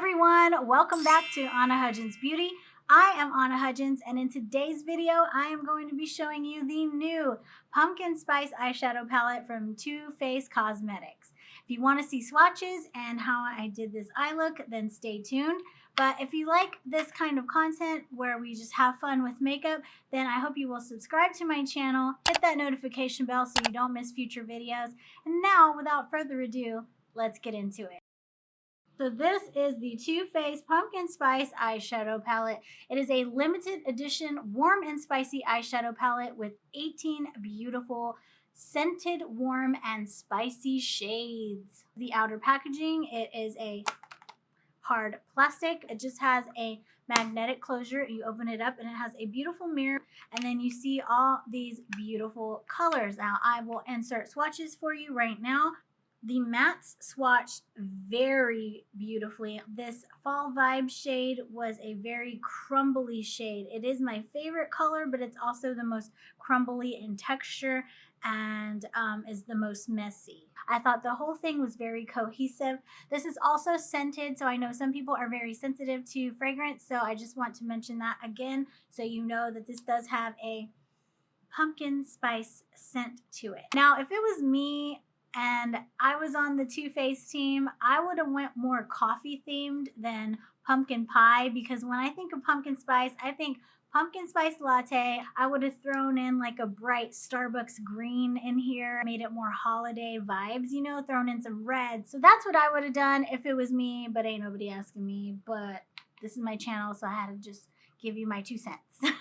everyone, welcome back to Anna Hudgins Beauty. I am Anna Hudgins, and in today's video I am going to be showing you the new pumpkin spice eyeshadow palette from Too Faced Cosmetics. If you want to see swatches and how I did this eye look, then stay tuned. But if you like this kind of content where we just have fun with makeup, then I hope you will subscribe to my channel, hit that notification bell so you don't miss future videos. And now, without further ado, let's get into it. So this is the Too Faced Pumpkin Spice Eyeshadow Palette. It is a limited edition warm and spicy eyeshadow palette with 18 beautiful scented, warm, and spicy shades. The outer packaging, it is a hard plastic. It just has a magnetic closure. You open it up and it has a beautiful mirror, and then you see all these beautiful colors. Now I will insert swatches for you right now. The mattes swatched very beautifully. This fall vibe shade was a very crumbly shade. It is my favorite color, but it's also the most crumbly in texture and is the most messy. I thought the whole thing was very cohesive. This is also scented, so I know some people are very sensitive to fragrance, so I just want to mention that again so you know that this does have a pumpkin spice scent to it. Now, if it was me and I was on the Too Faced team, I would have went more coffee themed than pumpkin pie, because when I think of pumpkin spice, I think pumpkin spice latte. I would have thrown in like a bright Starbucks green in here, made it more holiday vibes, you know, thrown in some red. So that's what I would have done if it was me, but ain't nobody asking me. But this is my channel, so I had to just give you my 2 cents.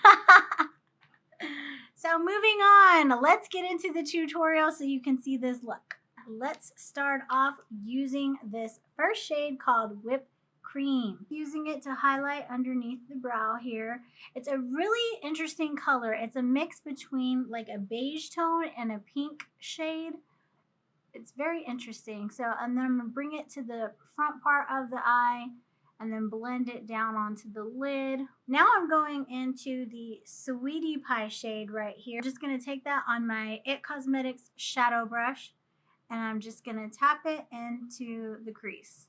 So moving on, let's get into the tutorial so you can see this look. Let's start off using this first shade called Whipped Cream. Using it to highlight underneath the brow here. It's a really interesting color. It's a mix between like a beige tone and a pink shade. It's very interesting. So, and then I'm going to bring it to the front part of the eye and then blend it down onto the lid. Now I'm going into the Sweetie Pie shade right here. I'm just going to take that on my It Cosmetics shadow brush, and I'm just going to tap it into the crease.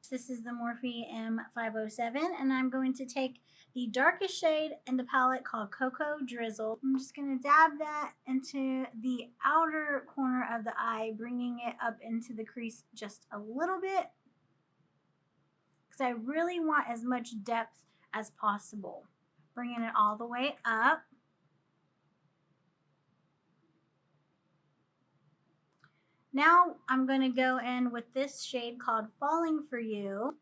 This is the Morphe M507, and I'm going to take the darkest shade in the palette called Cocoa Drizzle. I'm just going to dab that into the outer corner of the eye, bringing it up into the crease just a little bit, because I really want as much depth as possible. Bringing it all the way up. Now I'm going to go in with this shade called Falling For You.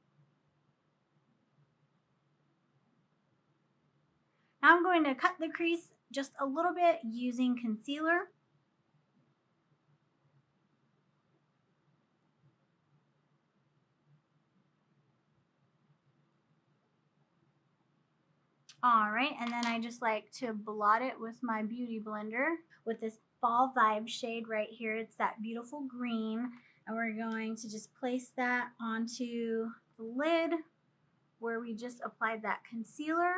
Now I'm going to cut the crease just a little bit using concealer. All right, and then I just like to blot it with my beauty blender with this Fall Vibe shade right here. It's that beautiful green, and we're going to just place that onto the lid where we just applied that concealer.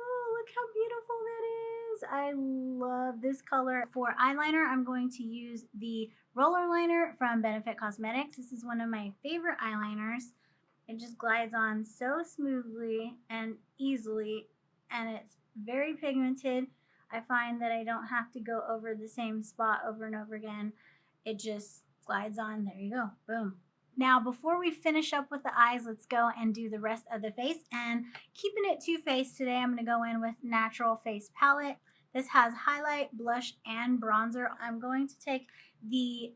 Oh, look how beautiful that is. I love this color. For eyeliner, I'm going to use the roller liner from Benefit Cosmetics. This is one of my favorite eyeliners. It just glides on so smoothly and easily, and it's very pigmented. I find that I don't have to go over the same spot over and over again. It just glides on. There you go. Boom. Now, before we finish up with the eyes, let's go and do the rest of the face. And keeping it Too Faced today, I'm going to go in with Natural Face Palette. This has highlight, blush, and bronzer. I'm going to take the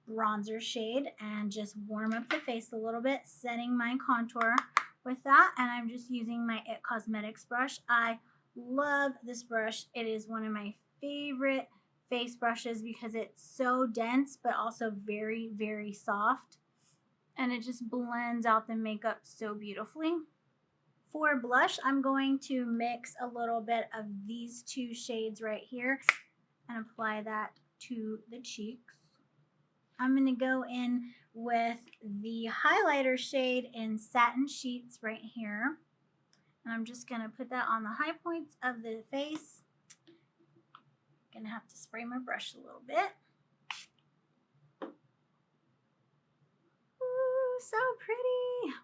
bronzer shade and just warm up the face a little bit, setting my contour with that. And I'm just using my It Cosmetics brush. I love this brush. It is one of my favorite face brushes because it's so dense but also very, very soft, and it just blends out the makeup so beautifully. For blush, I'm going to mix a little bit of these 2 shades right here and apply that to the cheeks. I'm going to go in with the highlighter shade in Satin Sheets right here. And I'm just going to put that on the high points of the face. Going to have to spray my brush a little bit. so pretty.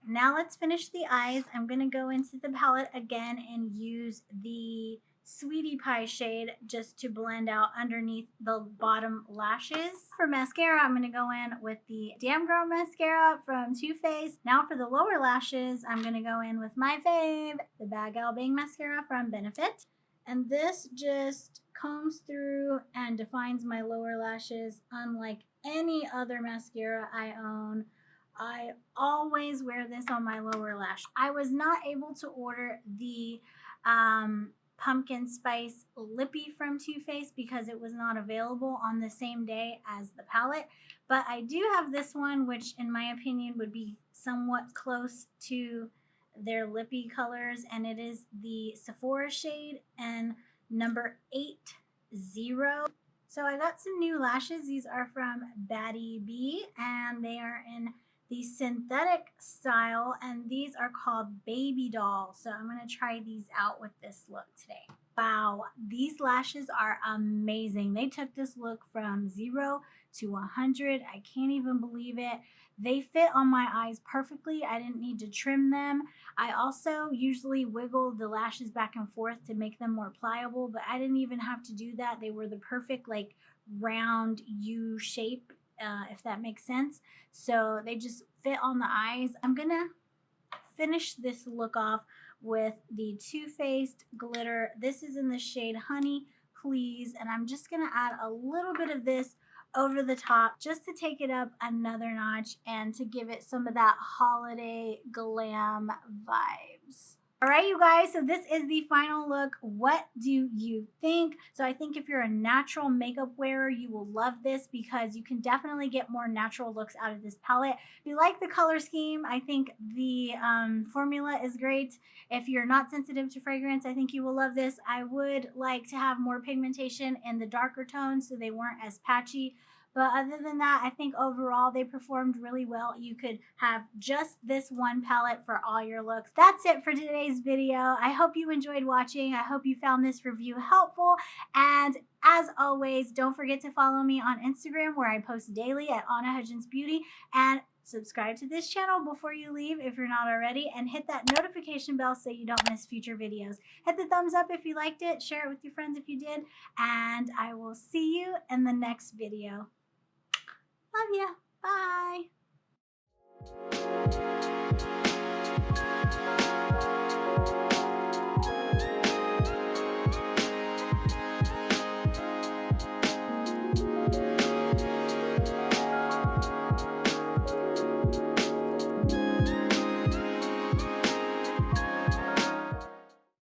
Now let's finish the eyes. I'm going to go into the palette again and use the Sweetie Pie shade just to blend out underneath the bottom lashes. For mascara, I'm going to go in with the Damn Girl mascara from Too Faced. Now for the lower lashes, I'm going to go in with my fave, the Bad Gal Bang mascara from Benefit. And this just combs through and defines my lower lashes unlike any other mascara I own. I always wear this on my lower lash. I was not able to order the pumpkin spice lippy from Too Faced because it was not available on the same day as the palette, but I do have this one, which in my opinion would be somewhat close to their lippy colors, and it is the Sephora shade and number 80. So I got some new lashes. These are from Baddie B, and they are in the synthetic style, and these are called Baby Doll. So I'm going to try these out with this look today. Wow, these lashes are amazing. They took this look from 0 to 100. I can't even believe it. They fit on my eyes perfectly. I didn't need to trim them. I also usually wiggle the lashes back and forth to make them more pliable, but I didn't even have to do that. They were the perfect like round U shape, if that makes sense. So they just fit on the eyes. I'm gonna finish this look off with the Too Faced glitter. This is in the shade Honey Please, and I'm just gonna add a little bit of this over the top just to take it up another notch and to give it some of that holiday glam vibes. All right, you guys, so this is the final look. What do you think? So I think if you're a natural makeup wearer, you will love this because you can definitely get more natural looks out of this palette. If you like the color scheme, I think the formula is great. If you're not sensitive to fragrance, I think you will love this. I would like to have more pigmentation in the darker tones so they weren't as patchy. But other than that, I think overall they performed really well. You could have just this one palette for all your looks. That's it for today's video. I hope you enjoyed watching. I hope you found this review helpful. And as always, don't forget to follow me on Instagram where I post daily at Hudgins Beauty. And subscribe to this channel before you leave if you're not already, and hit that notification bell so you don't miss future videos. Hit the thumbs up if you liked it, share it with your friends if you did, and I will see you in the next video. Love ya. Bye.